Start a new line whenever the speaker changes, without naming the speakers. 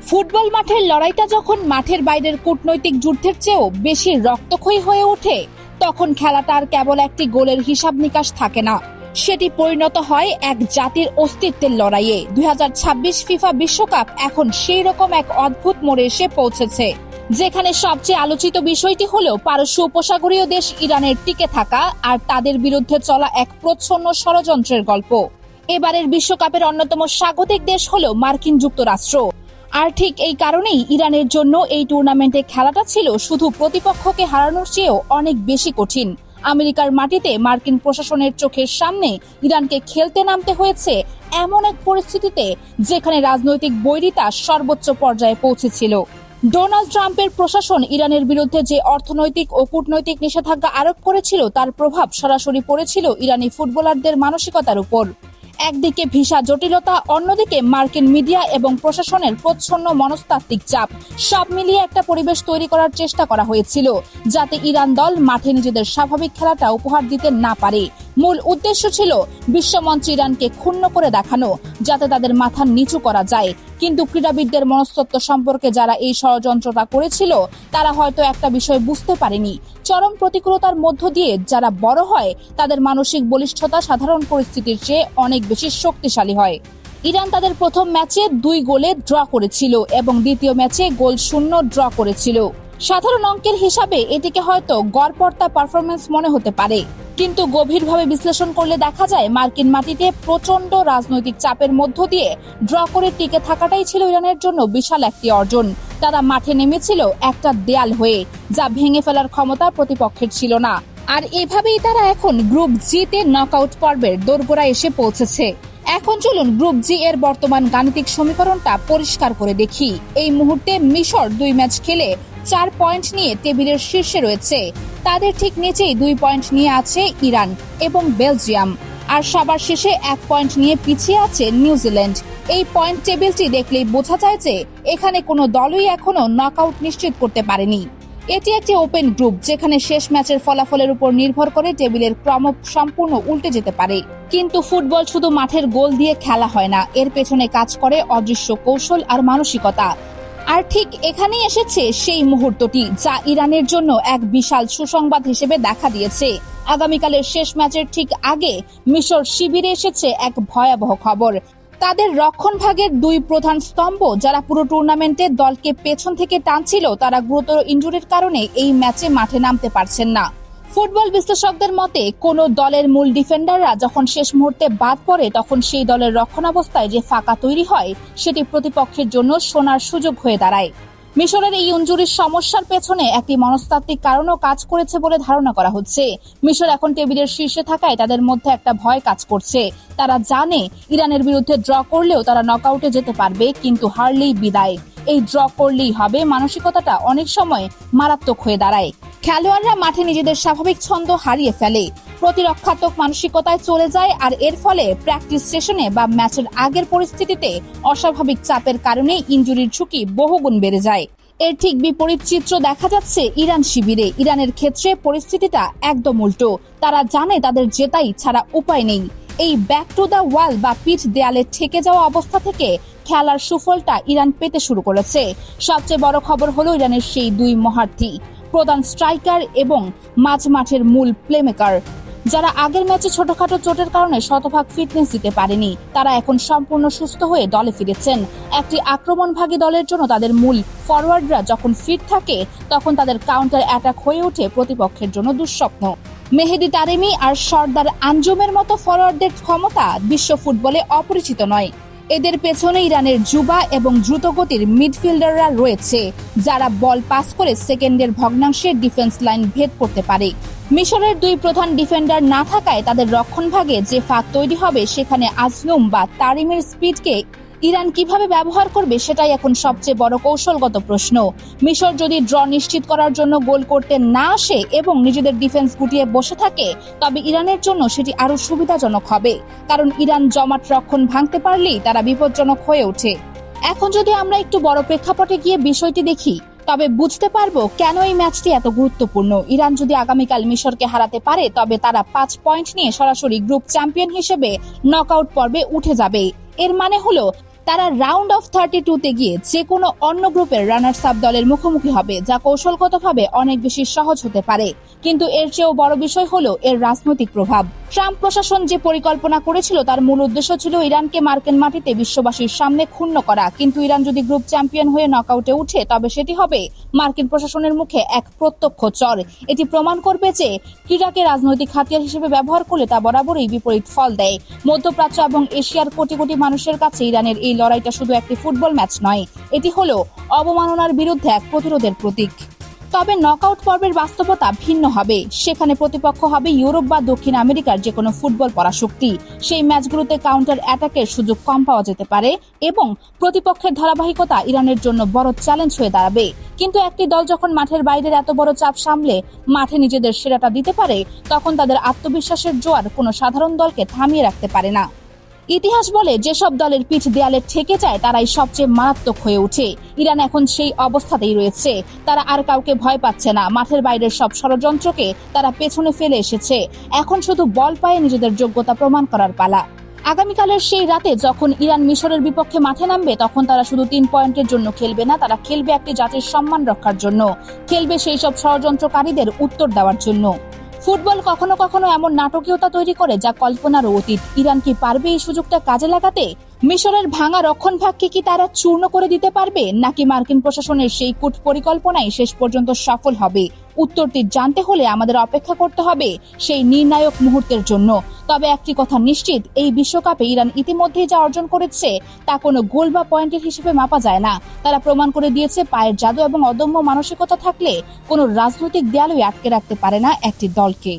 Football মাঠের লড়াইটা যখন মাঠের বাইরের কূটনৈতিক যুদ্ধের চেয়েও বেশি রক্তক্ষয়ী হয়ে ওঠে, তখন খেলাটা আর কেবল একটি গোলের হিসাব নিকাশ থাকে না, সেটি পরিণত হয় এক জাতির অস্তিত্বের লড়াইয়ে। 2026 ফিফা বিশ্বকাপ এখন সেই রকম এক অদ্ভুত মোড়ে এসে পৌঁছেছে, যেখানে সবচেয়ে আলোচিত বিষয়টি হলো পারস্য উপসাগরীয় দেশ ইরানের টিকে থাকা আর তাদের বিরুদ্ধে চলা এক প্রচ্ছন্ন ষড়যন্ত্রের গল্প। এবারের বিশ্বকাপের অন্যতম স্বাগতিক দেশ হলো মার্কিন যুক্তরাষ্ট্র। আর ঠিক এই কারণেই ইরানের জন্য এই টুর্নামেন্টে খেলাটা ছিল শুধু প্রতিপক্ষকে হারানোর চেয়েও অনেক বেশি কঠিন। আমেরিকার মাটিতে মার্কিন প্রশাসনের চোখের সামনে ইরানকে খেলতে নামতে হয়েছে এমন এক পরিস্থিতিতে যেখানে রাজনৈতিক বৈরিতা সর্বোচ্চ পর্যায়ে পৌঁছেছিল। ডোনাল্ড ট্রাম্পের প্রশাসন ইরানের বিরুদ্ধে যে অর্থনৈতিক ও কূটনৈতিক নিষেধাজ্ঞা আরোপ করেছিল তার প্রভাব সরাসরি পড়েছিল ইরানি ফুটবলারদের মানসিকতার উপর। একদিকে ভিসা জটিলতা, অন্যদিকে মার্কিন মিডিয়া এবং প্রশাসনের প্রচ্ছন্ন মনস্তাত্ত্বিক চাপ, সব মিলিয়ে একটা পরিবেশ তৈরি করার চেষ্টা করা হয়েছিল যাতে ইরান দল মাঠে নিজেদের স্বাভাবিক খেলাটা উপহার দিতে না পারে। মূল উদ্দেশ্য ছিল বিশ্বমঞ্চে ইরানকে ক্ষুণ্ণ করে দেখানো, যাতে তাদের মাথা নিচু করা যায়। কিন্তু ক্রীড়াবিদদের মনস্তত্ত্ব সম্পর্কে যারা এই ষড়যন্ত্রটা করেছিল তারা হয়তো একটা বিষয় বুঝতে পারেনি, চরম প্রতিকূলতার মধ্য দিয়ে যারা বড় হয় তাদের মানসিক বলিষ্ঠতা সাধারণ পরিস্থিতির চেয়ে অনেক বেশি শক্তিশালী হয়। ইরান তাদের প্রথম ম্যাচে 2 গোলে ড্র করেছিল এবং দ্বিতীয় ম্যাচে গোল 0 ড্র করেছিল। সাধারণ অঙ্কের হিসাবে এটিকে হয়তো গড়পড়তা পারফরমেন্স মনে হতে পারে, কিন্তু গভীরভাবে বিশ্লেষণ করলে দেখা যায় মার্কিন মাটিতে প্রচন্ড রাজনৈতিক চাপের মধ্য দিয়ে ড্র করে টিকে থাকাটাই ছিল ইরানের জন্য বিশাল একটি অর্জন। তারা মাঠে নেমেছিল একটা দেয়াল হয়ে, যা ভেঙে ফেলার ক্ষমতা প্রতিপক্ষের ছিল না। আর এভাবেই তারা এখন গ্রুপ জি-তে নকআউট পর্বের দোরগোড়ায় এসে পৌঁছেছে। এখন চলুন গ্রুপ জি এর বর্তমান গাণিতিক সমীকরণটা পরিষ্কার করে দেখি। এই মুহূর্তে মিশর 2 ম্যাচ খেলে 4 পয়েন্ট নিয়ে টেবিলের শীর্ষে রয়েছে। তাদের ঠিক নিচেই 2 পয়েন্ট নিয়ে আছে ইরান এবং বেলজিয়াম, আর সবার শেষে 1 পয়েন্ট নিয়ে পিছিয়ে আছে নিউজিল্যান্ড। এই পয়েন্ট টেবিলটি দেখলেই বোঝা যায় যে এখানে কোনো দলই এখনো নকআউট নিশ্চিত করতে পারেনি। এটি একটি ওপেন গ্রুপ, যেখানে শেষ ম্যাচের ফলাফলের উপর নির্ভর করে টেবিলের ক্রম সম্পূর্ণ উল্টে যেতে পারে। কিন্তু ফুটবল শুধু মাঠের গোল দিয়ে খেলা হয় না, এর পেছনে কাজ করে অদৃশ্য কৌশল আর মানসিকতা। আর ঠিক এখানেই এসেছে সেই মুহূর্তটি যা ইরানের জন্য এক বিশাল সুসংবাদ হিসেবে দেখা দিয়েছে। আগামীকালের শেষ ম্যাচের ঠিক আগে মিশর শিবিরে এসেছে এক ভয়াবহ খবর। তাদের রক্ষণভাগের 2 প্রধান স্তম্ভ, যারা পুরো টুর্নামেন্টে দলকে পেছন থেকে টানছিল, তারা গুরুতর ইনজুরির কারণে এই ম্যাচে মাঠে নামতে পারছেন না। ফুটবল বিশ্লেষকদের মতে কোনো দলের মূল ডিফেন্ডাররা যখন শেষ মুহূর্তে বাদ পড়ে তখন সেই দলের রক্ষণাবস্থায় যে ফাঁকা তৈরি হয় সেটি প্রতিপক্ষের জন্য সোনার সুযোগ হয়ে দাঁড়ায়। মিশরের এই ইনজুরির সমস্যার পেছনে একটি মনস্তাত্ত্বিক কারণও কাজ করেছে বলে ধারণা করা হচ্ছে। মিশর এখন টেবিলের শীর্ষে থাকায় তাদের মধ্যে একটা ভয় কাজ করছে। তারা জানে ইরানের বিরুদ্ধে ড্র করলেও তারা নকআউটে যেতে পারবে, কিন্তু হারলেই বিদায়। এই ড্র করলেই হবে মানসিকতাটা অনেক সময় মারাত্মক হয়ে দাঁড়ায়। খেলোয়াড়রা মাঠে নিজেদের স্বাভাবিক ছন্দ হারিয়ে ফেলে, প্রতিরক্ষাত্মক মানসিকতায় চলে যায়, আর এর ফলে প্র্যাকটিস সেশনে বা ম্যাচের আগের পরিস্থিতিতে অস্বাভাবিক চাপের কারণে ইনজুরির ঝুঁকি বহুগুণ বেড়ে যায়। এর ঠিক বিপরীত চিত্র দেখা যাচ্ছে ইরান শিবিরে। ইরানের ক্ষেত্রে পরিস্থিতিটা একদম উল্টো। তারা জানে তাদের জেতাই ছাড়া উপায় নেই। এই ব্যাক টু দ্য ওয়াল বা পিচ দেয়ালে ঠেকে যাওয়া অবস্থা থেকে খেলার সুফলটা ইরান পেতে শুরু করেছে। সবচেয়ে বড় খবর হলো ইরানের সেই 2 মহারথী, প্রধান স্ট্রাইকার এবং মাঝমাঠের মূল প্লেমেকার, যারা আগের ম্যাচে ছোটখাটো চোটের কারণে শতভাগ ফিটনেস দিতে পারেনি, তারা এখন সম্পূর্ণ সুস্থ হয়ে দলে ফিরেছেন। একটি আক্রমণভাগী দলের জন্য তাদের মূল ফরওয়ার্ডরা যখন ফিট থাকে তখন তাদের কাউন্টার অ্যাটাক হয়ে ওঠে প্রতিপক্ষের জন্য দুঃস্বপ্ন। মেহেদি তারেমি আর সর্দার আঞ্জুমের মতো ফরওয়ার্ডদের ক্ষমতা বিশ্ব ফুটবলে অপরিচিত নয়। এদের পেছনে ইরানের যুবা এবং দ্রুতগতির মিডফিল্ডাররা রয়েছে, যারা বল পাস করে সেকেন্ডের ভগ্নাংশে ডিফেন্স লাইন ভেদ করতে পারে। মিশরের 2 প্রধান ডিফেন্ডার না থাকায় তাদের রক্ষণভাগে যে ফাঁক তৈরি হবে সেখানে আজলুম বা তারিমের স্পিডকে ইরান কিভাবে ব্যবহার করবে সেটাই এখন সবচেয়ে বড় কৌশলগত প্রশ্ন। মিশর যদি ড্র নিশ্চিত করার জন্য গোল করতে না আসে এবং নিজেদের ডিফেন্স গুটিয়ে বসে থাকে, তবে ইরানের জন্য সেটি আরো সুবিধাজনক হবে, কারণ ইরান জমাট রক্ষণ ভাঙতে পারলেই তারা বিপজ্জনক হয়ে ওঠে। এখন যদি আমরা একটু বড় প্রেক্ষাপটে গিয়ে বিষয়টি দেখি, তবে বুঝতে পারবো কেন এই ম্যাচটি এত গুরুত্বপূর্ণ। ইরান যদি আগামীকাল মিশরকে হারাতে পারে তবে তারা 5 পয়েন্ট নিয়ে সরাসরি গ্রুপ চ্যাম্পিয়ন হিসেবে নকআউট পর্বে উঠে যাবে। এর মানে হলো তারা রাউন্ড অফ 32-তে গিয়ে যে কোনো অন্য গ্রুপের রানার্স আপ দলের মুখোমুখি হবে, যা কৌশলগতভাবে অনেক বেশি সহজ হতে পারে। কিন্তু এর চেয়েও বড় বিষয় হলো এর রাজনৈতিক প্রভাব। ট্রাম্প প্রশাসন যে পরিকল্পনা করেছিল তার মূল উদ্দেশ্য ছিল ইরানকে মার্কিন মাটিতে বিশ্ববাসীর সামনে ক্ষুণ্ণ করা। কিন্তু ইরান যদি গ্রুপ চ্যাম্পিয়ন হয়ে নকআউটে উঠে, তবে সেটি হবে মার্কিন প্রশাসনের মুখে এক প্রত্যক্ষ চর। এটি প্রমাণ করবে যে ক্রীড়াকে রাজনৈতিক হাতিয়ার হিসেবে ব্যবহার করলে তা বরাবরই বিপরীত ফল দেয়। মধ্যপ্রাচ্য এবং এশিয়ার কোটি কোটি মানুষের কাছে ইরানের এই লড়াইটা শুধু একটি ফুটবল ম্যাচ নয়, এটি হলো অবমাননার বিরুদ্ধে এক প্রতিরোধের প্রতীক। তবে নকআউট পর্বের বাস্তবতা ভিন্ন হবে। সেখানে প্রতিপক্ষ হবে ইউরোপ বা দক্ষিণ আমেরিকার যে কোনো ফুটবল পরাশক্তি। সেই ম্যাচগুলোতে কাউন্টার অ্যাটাকের সুযোগ কম পাওয়া যেতে পারে এবং প্রতিপক্ষের ধারাবাহিকতা ইরানের জন্য বড় চ্যালেঞ্জ হয়ে দাঁড়াবে। কিন্তু একটি দল যখন মাঠের বাইরের এত বড় চাপ সামলে মাঠে নিজেদের সেরাটা দিতে পারে, তখন তাদের আত্মবিশ্বাসের জোয়ার কোনো সাধারণ দলকে থামিয়ে রাখতে পারে না। ইতিহাস বলে, যেসব দলের পিঠ দেয়ালে ঠেকে যায় তারাই সবচেয়ে মারাত্মক হয়ে ওঠে। ইরান এখন সেই অবস্থাতেই রয়েছে। তারা আর কাউকে ভয় পাচ্ছে না। মাঠের বাইরের সব ষড়যন্ত্রকে তারা পেছনে ফেলে এসেছে। এখন শুধু বল পায়ে নিজেদের যোগ্যতা প্রমাণ করার পালা। আগামীকালের সেই রাতে যখন ইরান মিশরের বিপক্ষে মাঠে নামবে, তখন তারা শুধু 3 পয়েন্টের জন্য খেলবে না, তারা খেলবে একটি জাতির সম্মান রক্ষার জন্য, খেলবে সেই সব ষড়যন্ত্রকারীদের উত্তর দেওয়ার জন্য। ফুটবল কখনো কখনো এমন নাটকীয়তা তৈরি করে যা কল্পনারও অতীত। ইরান কি পারবে এই সুযোগটা কাজে লাগাতে? মিশরের ভাঙা রক্ষণভাগকে কি তারা চূর্ণ করে দিতে পারবে, নাকি মার্কিন প্রশাসনের সেই কূট পরিকল্পনাই শেষ পর্যন্ত সফল হবে? উত্তরটি জানতে হলে আমাদের অপেক্ষা করতে হবে সেই নির্ণায়ক মুহূর্তের জন্য। তবে একটি কথা নিশ্চিত, এই বিশ্বকাপে ইরান ইতিমধ্যেই যা অর্জন করেছে তা কোনো গোল বা পয়েন্টের হিসেবে মাপা যায় না। তারা প্রমাণ করে দিয়েছে পায়ের জাদু এবং অদম্য মানসিকতা থাকলে কোনো রাজনৈতিক দেয়ালই আটকে রাখতে পারে না একটি দলকে।